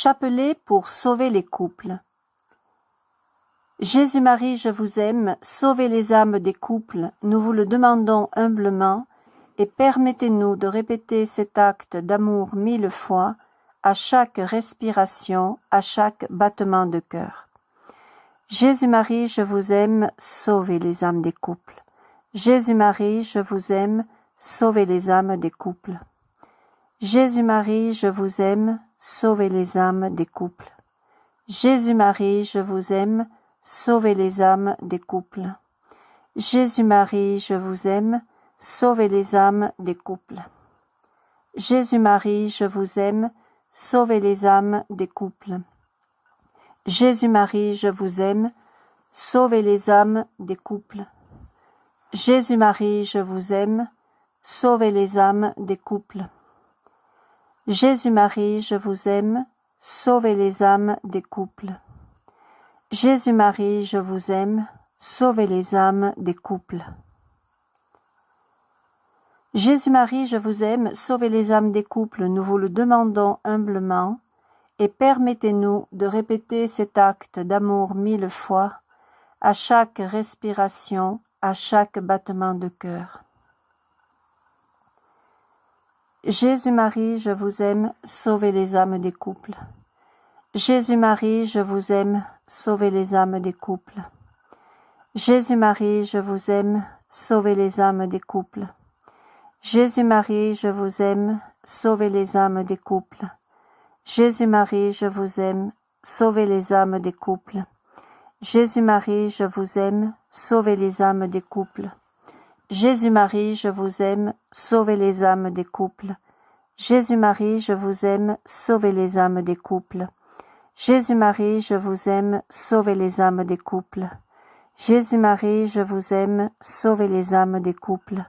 Chapelet pour sauver les couples. Jésus-Marie, je vous aime, sauvez les âmes des couples, nous vous le demandons humblement, et permettez-nous de répéter cet acte d'amour 1000 fois, à chaque respiration, à chaque battement de cœur. Jésus-Marie, je vous aime, sauvez les âmes des couples. Jésus-Marie, je vous aime, sauvez les âmes des couples. Jésus-Marie, je vous aime, sauvez les âmes des couples. Jésus-Marie, je vous aime, sauvez les âmes des couples. Jésus-Marie, je vous aime, sauvez les âmes des couples. Jésus-Marie, je vous aime, sauvez les âmes des couples. Jésus-Marie, je vous aime, sauvez les âmes des couples. Jésus-Marie, je vous aime, sauvez les âmes des couples. Jésus-Marie, je vous aime, sauvez les âmes des couples. Jésus-Marie, je vous aime, sauvez les âmes des couples. Jésus-Marie, je vous aime, sauvez les âmes des couples, nous vous le demandons humblement, et permettez-nous de répéter cet acte d'amour 1000 fois, à chaque respiration, à chaque battement de cœur. Jésus-Marie, je vous aime, sauvez les âmes des couples. Jésus-Marie, je vous aime, sauvez les âmes des couples. Jésus-Marie, je vous aime, sauvez les âmes des couples. Jésus-Marie, je vous aime, sauvez les âmes des couples. Jésus-Marie, je vous aime, sauvez les âmes des couples. Jésus-Marie, je vous aime, sauvez les âmes des couples. Jésus-Marie, je vous aime, sauvez les âmes des couples. Jésus-Marie, je vous aime, sauvez les âmes des couples. Jésus-Marie, je vous aime, sauvez les âmes des couples. Jésus-Marie, je vous aime, sauvez les âmes des couples.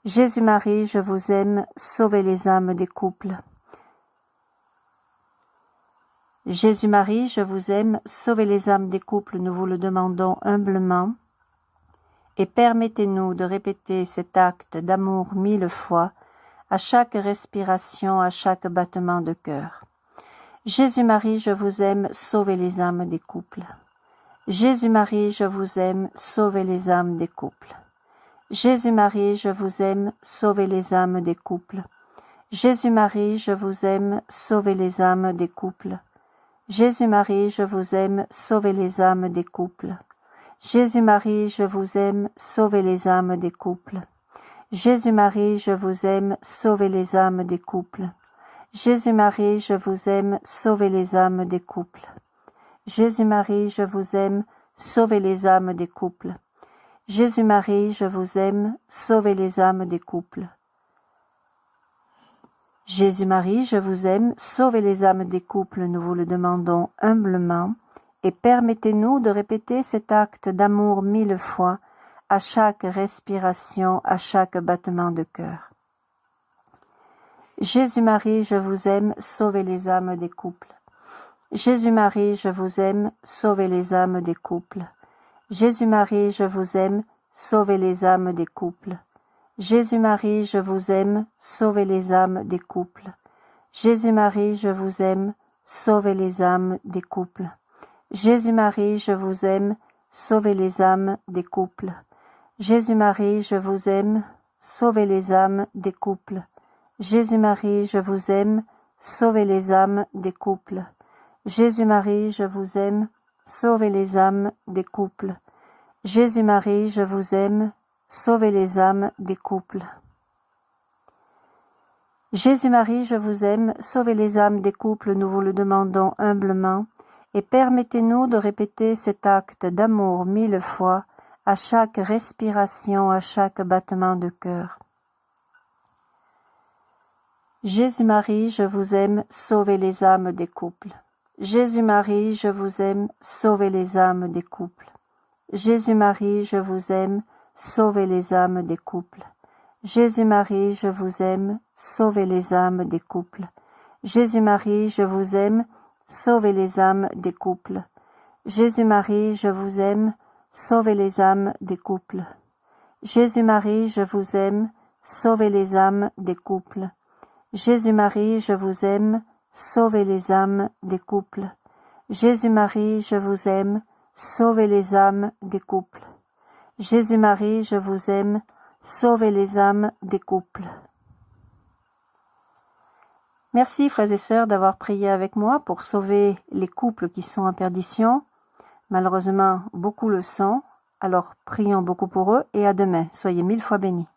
Jésus-Marie, je vous aime, sauvez les âmes des couples. Jésus-Marie, je vous aime, sauvez les âmes des couples, nous vous le demandons humblement, et permettez-nous de répéter cet acte d'amour 1000 fois, à chaque respiration, à chaque battement de cœur. Jésus-Marie, je vous aime, sauvez les âmes des couples. Jésus-Marie, je vous aime, sauvez les âmes des couples. Jésus-Marie, je vous aime, sauvez les âmes des couples. Jésus-Marie, je vous aime, sauvez les âmes des couples. Jésus-Marie, je vous aime, sauvez les âmes des couples. Jésus-Marie, je vous aime, sauvez les âmes des couples. Jésus-Marie, je vous aime, sauvez les âmes des couples. Jésus-Marie, je vous aime, sauvez les âmes des couples. Jésus-Marie, je vous aime, sauvez les âmes des couples. Jésus-Marie, je vous aime, sauvez les âmes des couples. Jésus-Marie, je vous aime, sauvez les âmes des couples, nous vous le demandons humblement, et permettez-nous de répéter cet acte d'amour 1000 fois, à chaque respiration, à chaque battement de cœur. Jésus-Marie, je vous aime, sauvez les âmes des couples. Jésus-Marie, je vous aime, sauvez les âmes des couples. Jésus-Marie, je vous aime, sauvez les âmes des couples. Jésus-Marie, je vous aime, sauvez les âmes des couples. Jésus-Marie, je vous aime, sauvez les âmes des couples. Jésus-Marie, je vous aime, sauvez les âmes des couples. Jésus-Marie, je vous aime, sauvez les âmes des couples. Jésus-Marie, je vous aime, sauvez les âmes des couples. Jésus-Marie, je vous aime, sauvez les âmes des couples. Jésus-Marie, je vous aime, sauvez les âmes des couples. Jésus-Marie, je vous aime, sauvez les âmes des couples, nous vous le demandons humblement, et permettez-nous de répéter cet acte d'amour 1000 fois, à chaque respiration, à chaque battement de cœur. Jésus-Marie, je vous aime, sauvez les âmes des couples. Jésus-Marie, je vous aime, sauvez les âmes des couples. Jésus-Marie, je vous aime, sauvez les âmes des couples. Jésus-Marie, je vous aime, sauvez les âmes des couples. Jésus-Marie, je vous aime, sauvez les âmes des couples. Jésus-Marie, je vous aime, sauvez les âmes des couples. Jésus-Marie, je vous aime, sauvez les âmes des couples. Jésus-Marie, je vous aime, sauvez les âmes des couples. Jésus-Marie, je vous aime, sauvez les âmes des couples. Jésus-Marie, je vous aime, sauvez les âmes des couples. Merci frères et sœurs d'avoir prié avec moi pour sauver les couples qui sont en perdition. Malheureusement, beaucoup le sont, alors prions beaucoup pour eux et à demain. Soyez 1000 fois bénis.